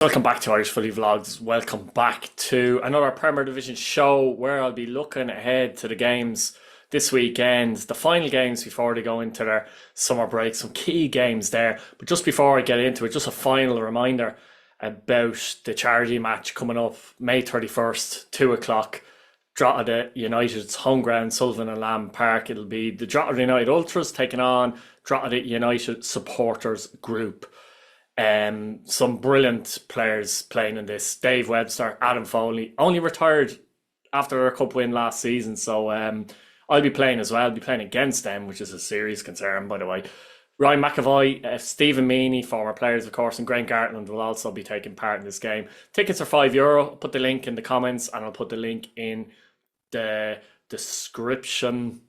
Welcome back to Irish Footy Vlogs. Welcome back to another Premier Division show where I'll be looking ahead to the games this weekend, the final games before they go into their summer break, some key games there. But just before I get into it, just a final reminder about the charity match coming up May 31st, 2 o'clock. Drogheda United's home ground, Sullivan and Lamb Park. It'll be the Drogheda United Ultras taking on Drogheda United Supporters Group. Some brilliant players playing in this. Dave Webster, Adam Foley, only retired after a cup win last season, so I'll be playing as well. I'll be playing against them, which is a serious concern, by the way. Ryan McAvoy, Stephen Meaney, former players, of course, and Grant Gartland will also be taking part in this game. Tickets are €5. I'll put the link in the comments and I'll put the link in the description.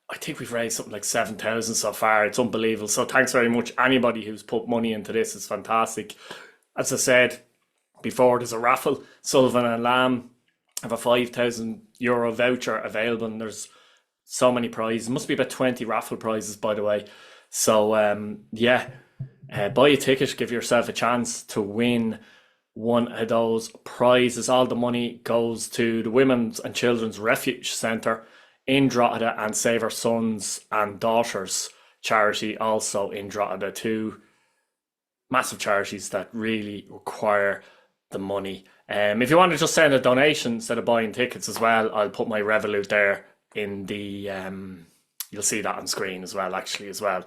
I think we've raised something like 7,000 so far. It's unbelievable. So thanks very much. Anybody who's put money into this is fantastic. As I said before, there's a raffle. Sullivan and Lamb have a €5,000 voucher available, and there's so many prizes. It must be about 20 raffle prizes, by the way. So buy a ticket, give yourself a chance to win one of those prizes. All the money goes to the Women's and Children's Refuge Centre in Drogheda and Save Our Sons and Daughters charity also in Drogheda. Two massive charities that really require the money. If you want to just send a donation instead of buying tickets as well, I'll put my Revolut there in the you'll see that on screen as well, actually, as well.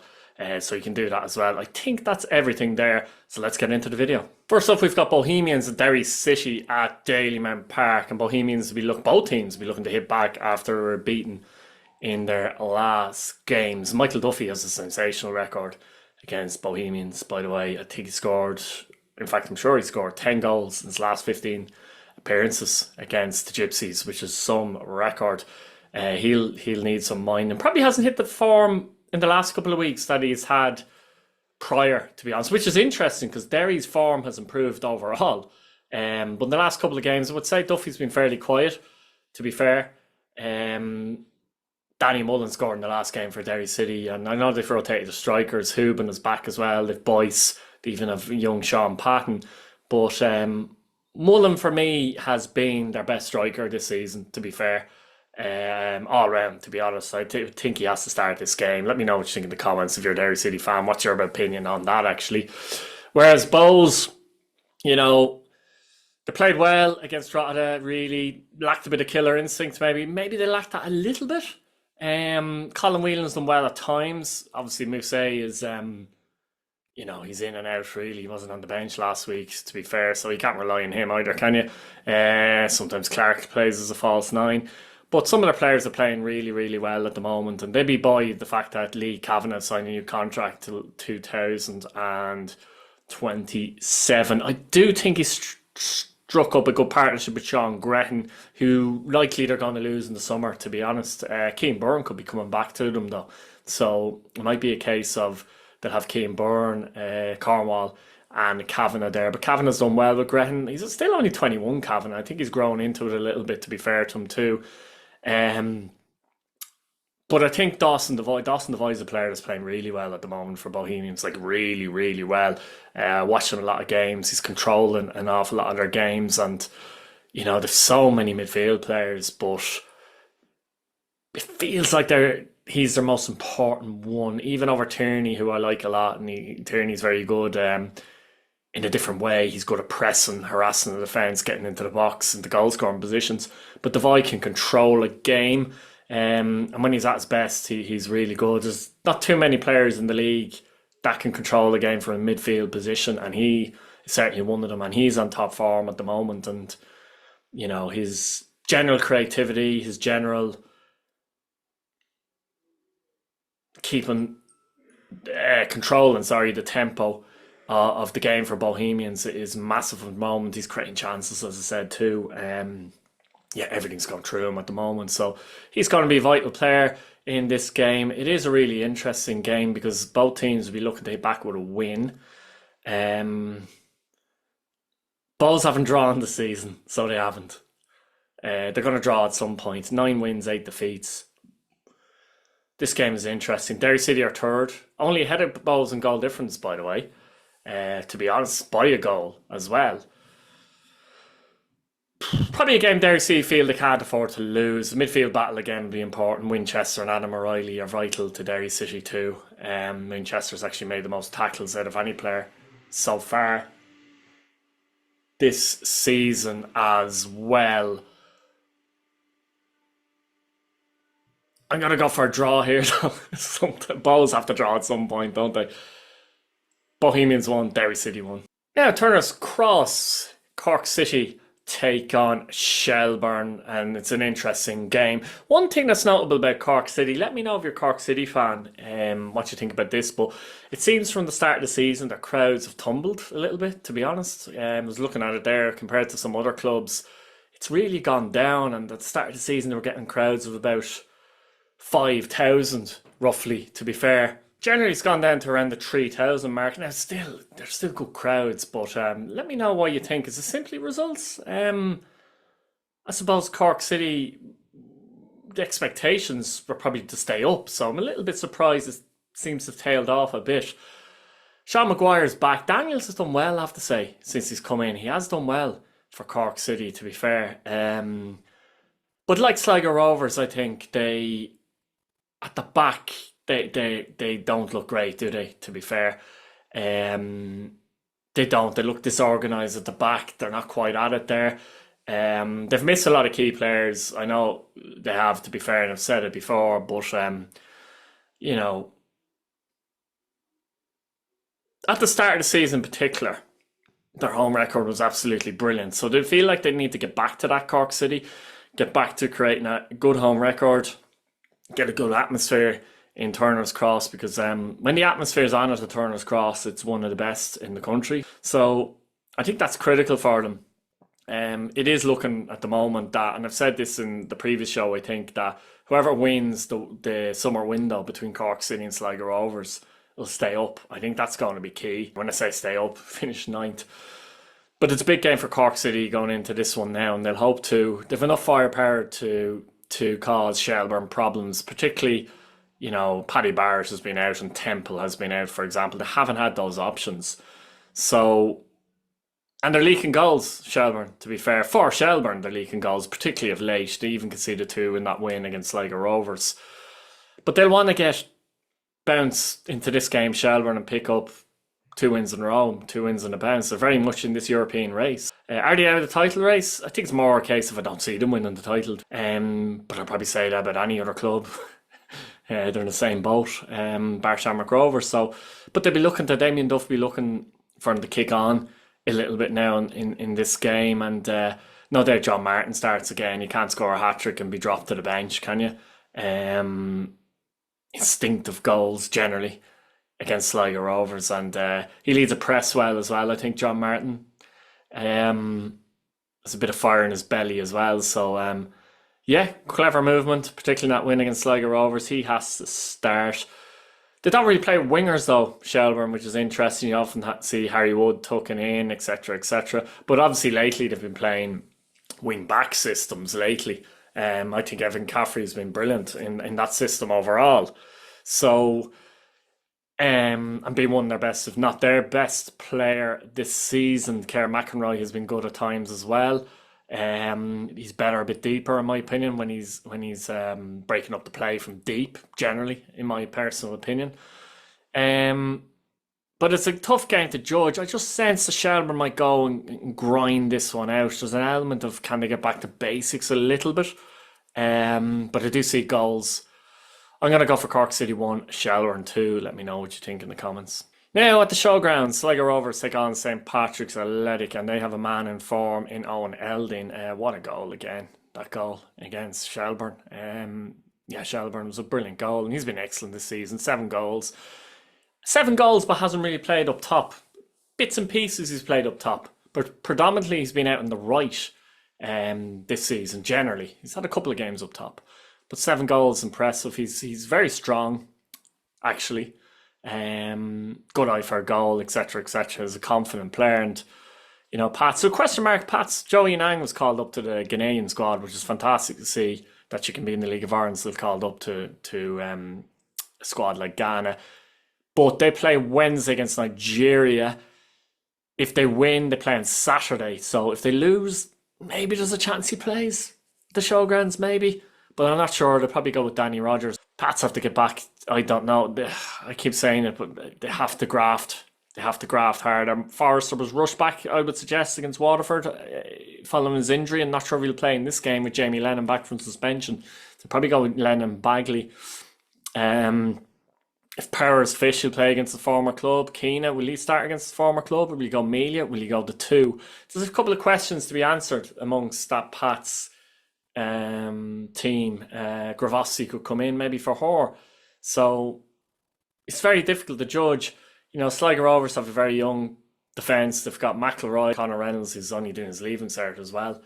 So you can do that as well. I think that's everything there. So let's get into the video. First up, we've got Bohemians and Derry City at Dalymount Park. And Bohemians both teams will be looking to hit back after they were beaten in their last games. Michael Duffy has a sensational record against Bohemians, by the way. I think he scored, in fact, I'm sure he scored 10 goals in his last 15 appearances against the Gypsies, which is some record. He'll need some mind, and probably hasn't hit the form in the last couple of weeks that he's had prior, to be honest, which is interesting because Derry's form has improved overall. But in the last couple of games, I would say Duffy's been fairly quiet, to be fair. Danny Mullen scored in the last game for Derry City, and I know they've rotated the strikers. Houben is back as well. They've Boyce, they even have young Sean Patton. But Mullen, for me, has been their best striker this season, to be fair. All round, to be honest. I think he has to start this game. Let me know what you think in the comments if you're a Derry City fan. What's your opinion on that, actually? Whereas Bows, they played well against Drogheda, really lacked a bit of killer instinct, maybe. Maybe they lacked that a little bit. Colin Whelan's done well at times. Obviously, Mousset is, he's in and out, really. He wasn't on the bench last week, to be fair, so you can't rely on him either, can you? Sometimes Clark plays as a false nine. But some of the players are playing really, really well at the moment, and they'd be buoyed the fact that Lee Kavanagh signed a new contract till 2027. I do think he's struck up a good partnership with Sean Gretton, who likely they're going to lose in the summer, to be honest. Keane Byrne could be coming back to them, though. So it might be a case of they'll have Keane Byrne, Cornwall, and Kavanagh there. But Kavanagh's done well with Gretton. He's still only 21, Kavanagh. I think he's grown into it a little bit, to be fair to him, too. But I think Dawson Devoy is a player that's playing really well at the moment for Bohemians, like really, really well. Watching a lot of games, he's controlling an awful lot of their games, and there's so many midfield players, but it feels like he's their most important one, even over Tierney, who I like a lot, and Tierney's very good in a different way. He's good at pressing, harassing the defence, getting into the box, into goal scoring positions. But Devoy can control a game, and when he's at his best, he's really good. There's not too many players in the league that can control a game from a midfield position, and he is certainly one of them. And he's on top form at the moment, and his general creativity, his general controlling the tempo of the game for Bohemians is massive at the moment. He's creating chances, as I said, too. Everything's going through him at the moment. So he's going to be a vital player in this game. It is a really interesting game because both teams will be looking to hit back with a win. Bulls haven't drawn this season, so they haven't. They're going to draw at some point. 9 wins, 8 defeats. This game is interesting. Derry City are third. Only ahead of Bulls in goal difference, by the way. to be honest, by a goal as well. Probably a game Derry City feel they can't afford to lose. The midfield battle again will be important. Winchester and Adam O'Reilly are vital to Derry City too. Winchester's actually made the most tackles out of any player so far this season as well. I'm going to go for a draw here. Bows have to draw at some point, don't they? Bohemians won, Derry City won. Now, Turner's Cross, Cork City take on Shelburn, and it's an interesting game. One thing that's notable about Cork City, let me know if you're a Cork City fan, what you think about this, but it seems from the start of the season that crowds have tumbled a little bit, to be honest. I was looking at it there compared to some other clubs. It's really gone down, and at the start of the season they were getting crowds of about 5,000 roughly, to be fair. Generally it's gone down to around the 3,000 mark. Now there's still good crowds, but let me know what you think. Is it simply results? I suppose Cork City, the expectations were probably to stay up, so I'm a little bit surprised it seems to have tailed off a bit. Sean Maguire's back. Daniels has done well, I have to say, since he's come in. He has done well for Cork City, to be fair. But like Sligo Rovers, I think they, at the back, they don't look great, do they? To be fair, they don't. They look disorganised at the back. They're not quite at it there. They've missed a lot of key players. I know they have, to be fair, and I've said it before. But you know, at the start of the season, in particular, their home record was absolutely brilliant. So they feel like they need to get back to that, Cork City, get back to creating a good home record, get a good atmosphere in Turner's Cross, because when the atmosphere's on at Turner's Cross, it's one of the best in the country. So I think that's critical for them. It is looking at the moment that, and I've said this in the previous show, I think that whoever wins the summer window between Cork City and Sligo Rovers will stay up. I think that's going to be key. When I say stay up, finish ninth. But it's a big game for Cork City going into this one now, and they'll hope to. They've enough firepower to cause Shelburn problems, particularly, you know, Paddy Barrett has been out and Temple has been out, for example. They haven't had those options. So, and they're leaking goals, Shelburn, to be fair. For Shelburn, they're leaking goals, particularly of late. They even conceded 2 in that win against Sligo Rovers. But they'll want to get bounce into this game, Shelburn, and pick up 2 wins in a row, 2 wins in a bounce. They're very much in this European race. Are they out of the title race? I think it's more a case of I don't see them winning the title. But I'll probably say that about any other club. They're in the same boat, bar Shamrock Rovers. So, but they'll be looking to Damien Duff, be looking for him to kick on a little bit now in this game. And no doubt John Martin starts again. You can't score a hat-trick and be dropped to the bench, can you? Instinctive goals generally against Sligo Rovers, and he leads a press well as well, I think, John Martin. There's a bit of fire in his belly as well, so yeah, clever movement, particularly that win against Sligo Rovers. He has to start. They don't really play wingers though, Shelburn, which is interesting. You often see Harry Wood tucking in, etc, etc. But obviously lately they've been playing wing-back systems lately. I think Evan Caffrey's been brilliant in that system overall. So, and being one of their best, if not their best player this season. Kerr McEnroy has been good at times as well. He's better a bit deeper, in my opinion, when he's breaking up the play from deep, generally, in my personal opinion. But it's a tough game to judge. I just sense the Shelburne might go and grind this one out. There's an element of, can they get back to basics a little bit? But I do see goals. I'm going to go for Cork City 1, Shelburne 2. Let me know what you think in the comments. Now at the showground, Sligo Rovers take on St Patrick's Athletic, and they have a man in form in Owen Elding. What a goal again. That goal against Shelburne. Yeah, Shelburne was a brilliant goal, and he's been excellent this season. 7 goals. 7 goals, but hasn't really played up top. Bits and pieces he's played up top, but predominantly he's been out on the right this season, generally. He's had a couple of games up top, but 7 goals, impressive. He's very strong, actually. Good eye for a goal, etc, etc. He's a confident player, and you know, Pats. So question mark, Pats. Joey Nang was called up to the Ghanaian squad, which is fantastic to see that you can be in the League of Ireland still called up to a squad like Ghana. But they play Wednesday against Nigeria. If they win, they play on Saturday. So if they lose, maybe there's a chance he plays the showgrounds, maybe. But I'm not sure. They'll probably go with Danny Rogers. Pats have to get back. I don't know. I keep saying it, but they have to graft. They have to graft harder. Forrester was rushed back, I would suggest, against Waterford following his injury. I'm not sure if he'll play in this game with Jamie Lennon back from suspension. They'll probably go with Lennon Bagley. Um, if Powers Fish will play against the former club, Keena, will he start against the former club? Or will he go Melia? Will he go the two? So there's a couple of questions to be answered amongst that Pats team. Gravossi could come in maybe for her. So it's very difficult to judge. Sligo Rovers have a very young defence. They've got McIlroy, Conor Reynolds, who's only doing his leaving cert as well,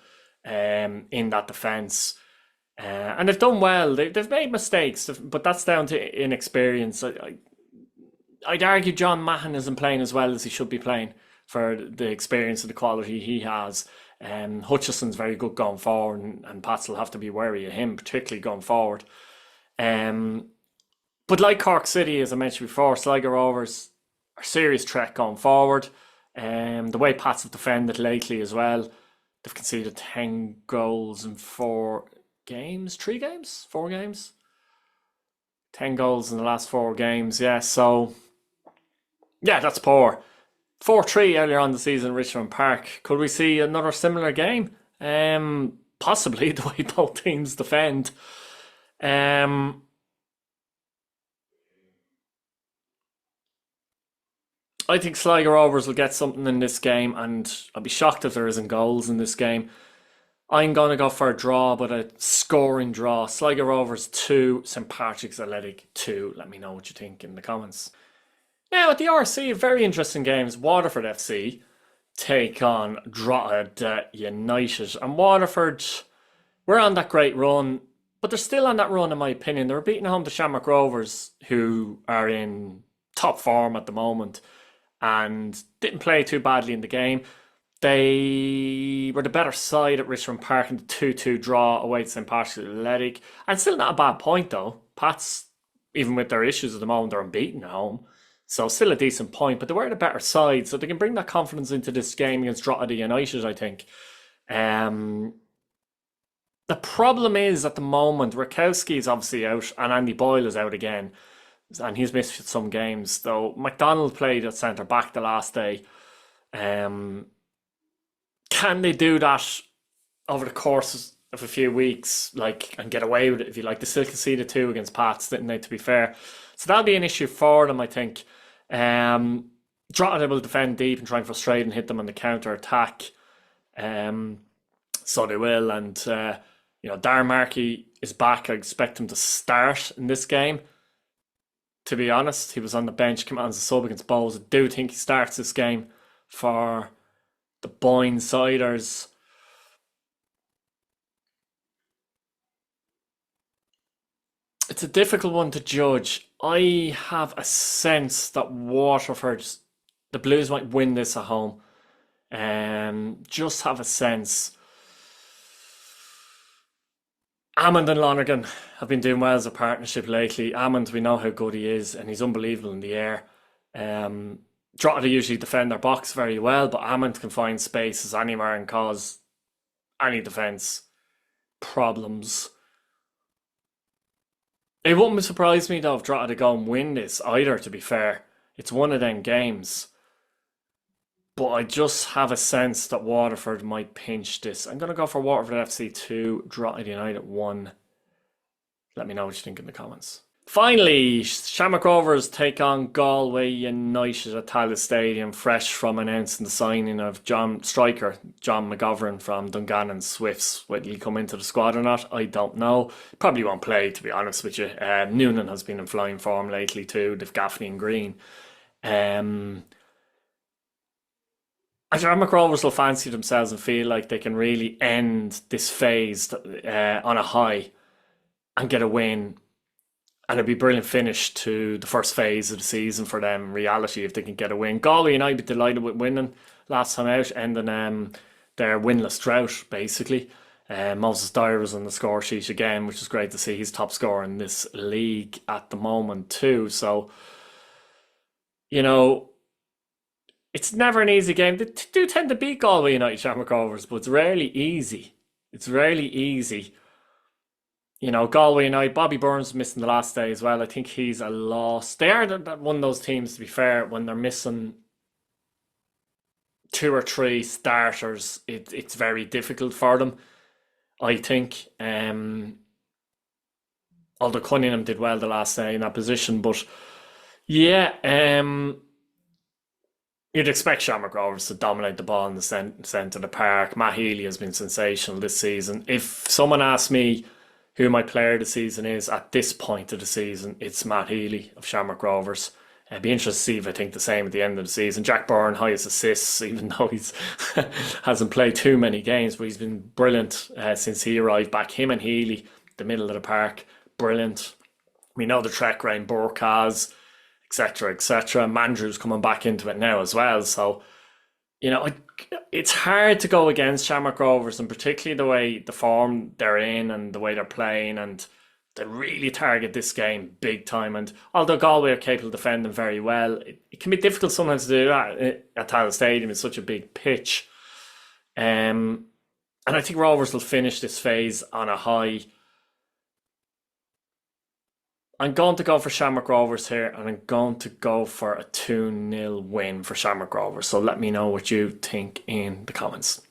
in that defence. And they've done well. They've made mistakes, but that's down to inexperience. I'd argue John Mahon isn't playing as well as he should be playing for the experience and the quality he has. Hutchison's very good going forward, and Pats will have to be wary of him, particularly going forward. But like Cork City, as I mentioned before, Sligo Rovers are a serious threat going forward. The way Pats have defended lately as well, they've conceded 10 goals in 4 games, 4 games. 10 goals in the last 4 games, yeah. So, yeah, that's poor. 4-3 earlier on the season at Richmond Park. Could we see another similar game? Possibly, the way both teams defend. I think Sligo Rovers will get something in this game, and I'll be shocked if there isn't goals in this game. I'm going to go for a draw, but a scoring draw. Sligo Rovers 2, St Patrick's Athletic 2. Let me know what you think in the comments. Now, at the RC, very interesting games. Waterford FC take on Drogheda United. And Waterford, we're on that great run, but they're still on that run, in my opinion. They were beating home the Shamrock Rovers, who are in top form at the moment, and didn't play too badly in the game. They were the better side at Richmond Park in the 2-2 draw away to St Patrick's Athletic. And still not a bad point, though. Pats, even with their issues at the moment, they're unbeaten at home. So still a decent point, but they were the better side, so they can bring that confidence into this game against Drogheda United, I think. The problem is, at the moment, Rakowski is obviously out, and Andy Boyle is out again. And he's missed some games, though. McDonald played at centre-back the last day. Can they do that over the course of a few weeks, and get away with it, if you like? They still conceded 2 against Pats, didn't they, to be fair? So that'll be an issue for them, I think. Drogheda will defend deep and try and frustrate and hit them on the counter-attack. So they will. And, Darren Markey is back. I expect him to start in this game. To be honest, he was on the bench, came out as a sub against Bowes. I do think he starts this game for the Boyne-siders. It's a difficult one to judge. I have a sense that the Blues might win this at home. Just have a sense. Hammond and Lonergan have been doing well as a partnership lately. Hammond, we know how good he is, and he's unbelievable in the air. Drogheda usually defend their box very well, but Hammond can find spaces anywhere and cause any defence problems. It wouldn't surprise me, though, if Drogheda go and win this either, to be fair. It's one of them games. But I just have a sense that Waterford might pinch this. I'm going to go for Waterford FC 2, Drogheda United 1. Let me know what you think in the comments. Finally, Shamrock Rovers take on Galway United at Tallaght Stadium, fresh from announcing the signing of John McGovern from Dungannon Swifts. Whether he'll come into the squad or not, I don't know. Probably won't play, to be honest with you. Noonan has been in flying form lately too. They've Gaffney and Green. And Shamrock Rovers will fancy themselves and feel like they can really end this phase on a high and get a win. And it'd be a brilliant finish to the first phase of the season for them, in reality, if they can get a win. Galway United be delighted with winning last time out, ending their winless drought, basically. Moses Dyer was on the score sheet again, which is great to see. He's top scorer in this league at the moment too. So, it's never an easy game. They do tend to beat Galway United Shamrock Rovers, but it's rarely easy. It's rarely easy. Galway United, Bobby Burns missing the last day as well. I think he's a loss. They are one of those teams, to be fair, when they're missing two or three starters, it's very difficult for them, I think. Although Cunningham did well the last day in that position, but yeah, you'd expect Shamrock Rovers to dominate the ball in the centre of the park. Matt Healy has been sensational this season. If someone asks me who my player of the season is at this point of the season, it's Matt Healy of Shamrock Rovers. I'd be interested to see if I think the same at the end of the season. Jack Byrne, highest assists, even though he's hasn't played too many games, but he's been brilliant since he arrived back. Him and Healy, the middle of the park, brilliant. We know the Trek Rain Burkhas, etc., etc. Mandrew's coming back into it now as well. So, it's hard to go against Shamrock Rovers, and particularly the way the form they're in and the way they're playing, and they really target this game big time. And although Galway are capable of defending very well, it can be difficult sometimes to do that at Tallaght Stadium. It's such a big pitch. And I think Rovers will finish this phase on a high. I'm going to go for Shamrock Rovers here, and I'm going to go for a 2-0 win for Shamrock Rovers. So let me know what you think in the comments.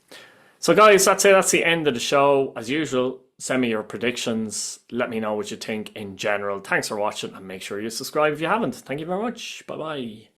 So guys, that's it. That's the end of the show. As usual, send me your predictions. Let me know what you think in general. Thanks for watching, and make sure you subscribe if you haven't. Thank you very much. Bye-bye.